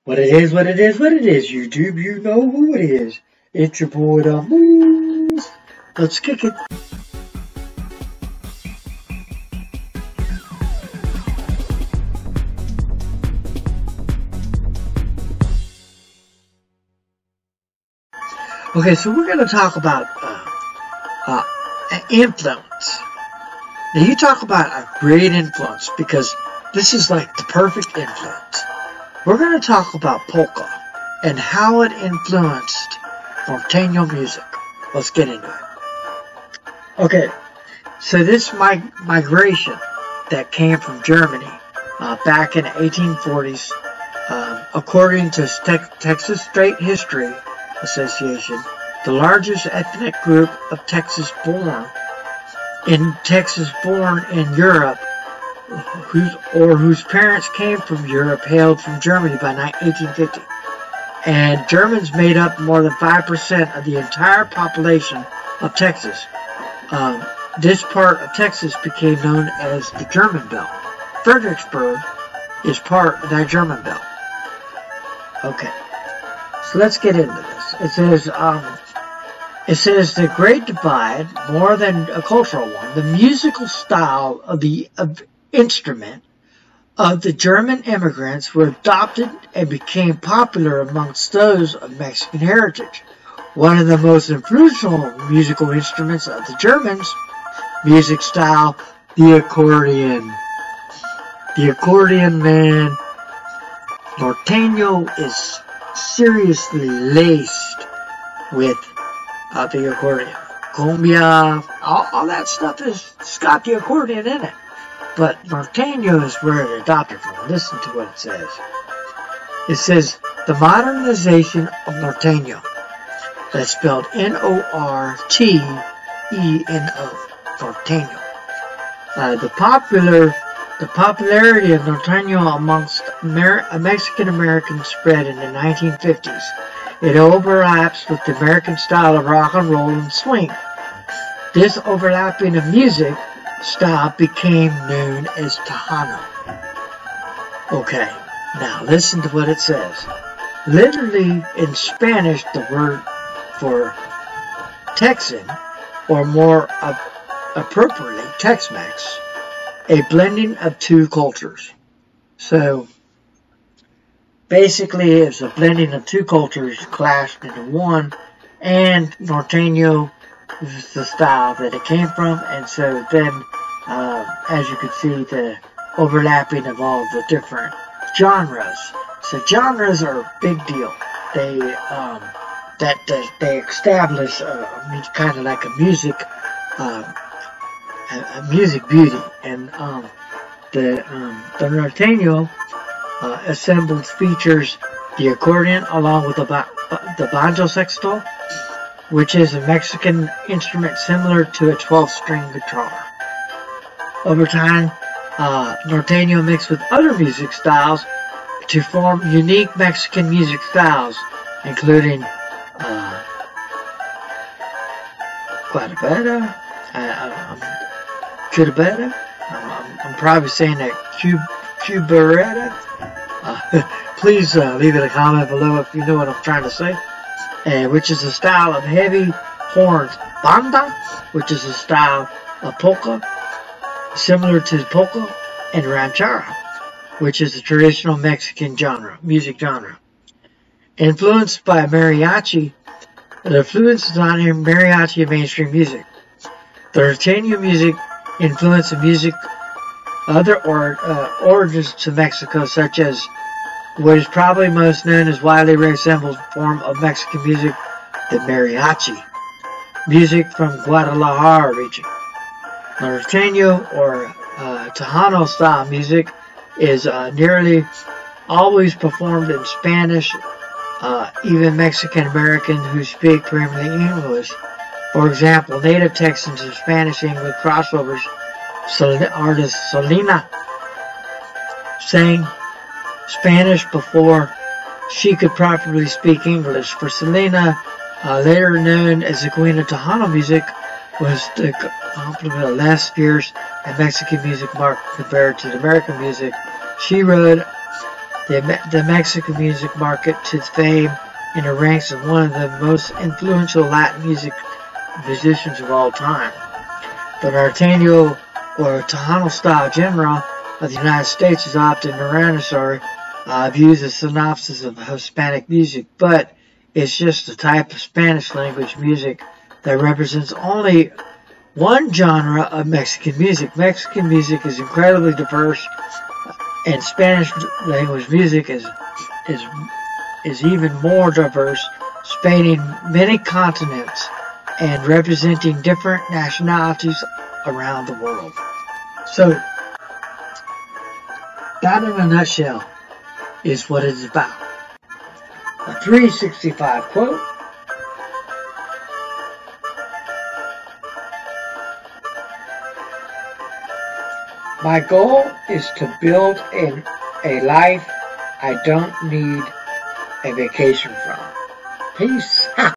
What it is, what it is, what it is, YouTube, you know who it is. It's your boy, the Moose. Let's kick it. Okay, so we're going to talk about influence. Now, you talk about a great influence because this is like the perfect influence. We're going to talk about Polka and how it influenced Nortaino music. Let's get into it. Okay, so this migration that came from Germany back in the 1840s, according to Texas State History Association, the largest ethnic group of Texas born in Europe, whose parents came from Europe, hailed from Germany by 1850. And Germans made up more than 5% of the entire population of Texas. This part of Texas became known as the German Belt. Fredericksburg is part of that German Belt. Okay, so let's get into this. It says the Great Divide, more than a cultural one, the musical style of the instrument of the German immigrants were adopted and became popular amongst those of Mexican heritage. One of the most influential musical instruments of the Germans' music style, the accordion. The accordion, man, Nortaino is seriously laced with the accordion. Cumbia, all that stuff it's got the accordion in it. But Nortaino is where it adopted from. Listen to what it says. It says, the modernization of Nortaino. That's spelled Norteno. Nortaino. The popularity of Nortaino amongst Mexican Americans spread in the 1950s. It overlaps with the American style of rock and roll and swing. This overlapping of music style became known as Tejano. Okay, now listen to what it says. Literally in Spanish, the word for Texan, or more appropriately, Tex-Mex, a blending of two cultures. So basically, it's a blending of two cultures clashed into one, and Nortaino is the style that it came from, and so then, as you can see, the overlapping of all the different genres. So genres are a big deal. They they establish kind of like a music beauty, and the Nortaino assembled features the accordion along with the banjo sexto, which is a Mexican instrument similar to a 12-string guitar. Over time, Nortaino mixed with other music styles to form unique Mexican music styles, including Guadabera, Chudabera, I'm probably saying that Cubareta. Please leave it a comment below if you know what I'm trying to say. Which is a style of heavy horns. Banda, which is a style of polka, similar to polka, and ranchera, which is a traditional Mexican music genre. Influenced by mariachi, the influence is on mariachi and mainstream music. The Nortaino music influenced the music other origins to Mexico, such as what is probably most known as widely resembled form of Mexican music, the mariachi. Music from Guadalajara region. Nortaino or Tejano style music is nearly always performed in Spanish, even Mexican Americans who speak primarily English. For example, native Texans and Spanish-English crossovers. Artist Selena sang Spanish before she could properly speak English. For Selena, later known as the Queen of Tejano music, was the complement of less fierce and Mexican music marked compared to the American music. She wrote the Mexican music market to fame in the ranks of one of the most influential Latin musicians of all time. The Nortaino or Tejano style genre of the United States is often used as synopsis of Hispanic music, but it's just a type of Spanish language music that represents only one genre of Mexican music. Mexican music is incredibly diverse, and Spanish language music is even more diverse, spanning many continents and representing different nationalities around the world. So, that in a nutshell is what it's about. A 365 quote. My goal is to build a life I don't need a vacation from. Peace out.